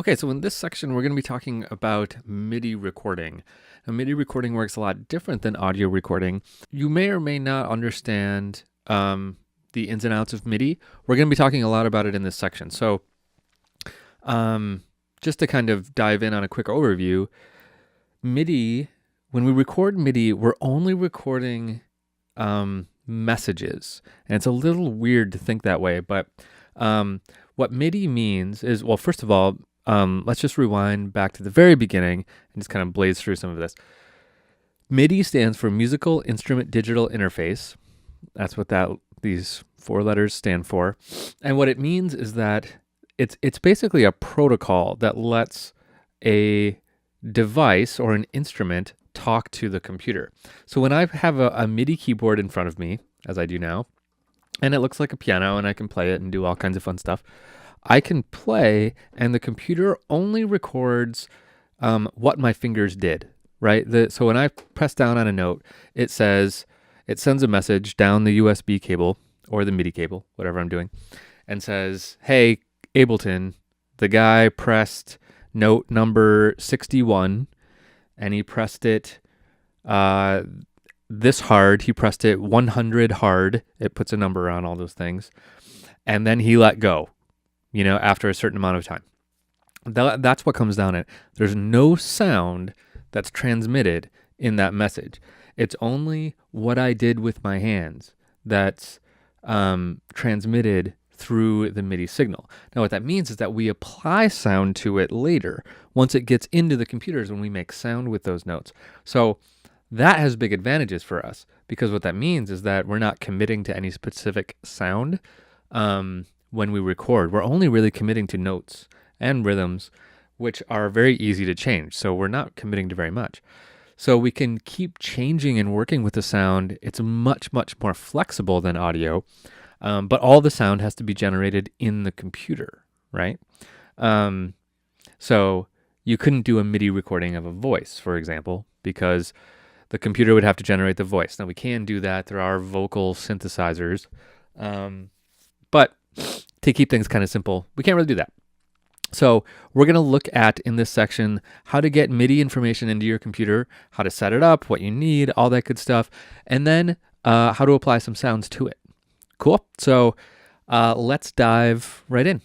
Okay, so in this section, we're going to be talking about MIDI recording. Now, MIDI recording works a lot different than audio recording. You may or may not understand the ins and outs of MIDI. We're going to be talking a lot about it in this section. So just to kind of dive in on a quick overview, MIDI, when we record MIDI, we're only recording messages. And it's a little weird to think that way, but what MIDI means is, well, first of all, let's just rewind back to the very beginning and just kind of blaze through some of this. MIDI stands for Musical Instrument Digital Interface. That's what these 4 letters stand for. And what it means is that it's basically a protocol that lets a device or an instrument talk to the computer. So when I have a MIDI keyboard in front of me, as I do now, and it looks like a piano and I can play it and do all kinds of fun stuff, I can play and the computer only records what my fingers did, right? So when I press down on a note, it sends a message down the USB cable or the MIDI cable, whatever I'm doing, and says, hey, Ableton, the guy pressed note number 61 and he pressed it this hard. He pressed it 100 hard. It puts a number on all those things. And then he let go, after a certain amount of time. That's what comes down it. There's no sound that's transmitted in that message. It's only what I did with my hands that's transmitted through the MIDI signal. Now, what that means is that we apply sound to it later. Once it gets into the computers, when we make sound with those notes. So that has big advantages for us, because what that means is that we're not committing to any specific sound when we record. We're only really committing to notes and rhythms, which are very easy to change. So we're not committing to very much. So we can keep changing and working with the sound. It's much, much more flexible than audio, but all the sound has to be generated in the computer, right? So you couldn't do a MIDI recording of a voice, for example, because the computer would have to generate the voice. Now, we can do that. There are vocal synthesizers, but to keep things kind of simple, we can't really do that. So we're going to look at, in this section, how to get MIDI information into your computer, how to set it up, what you need, all that good stuff, and then how to apply some sounds to it. Cool? So let's dive right in.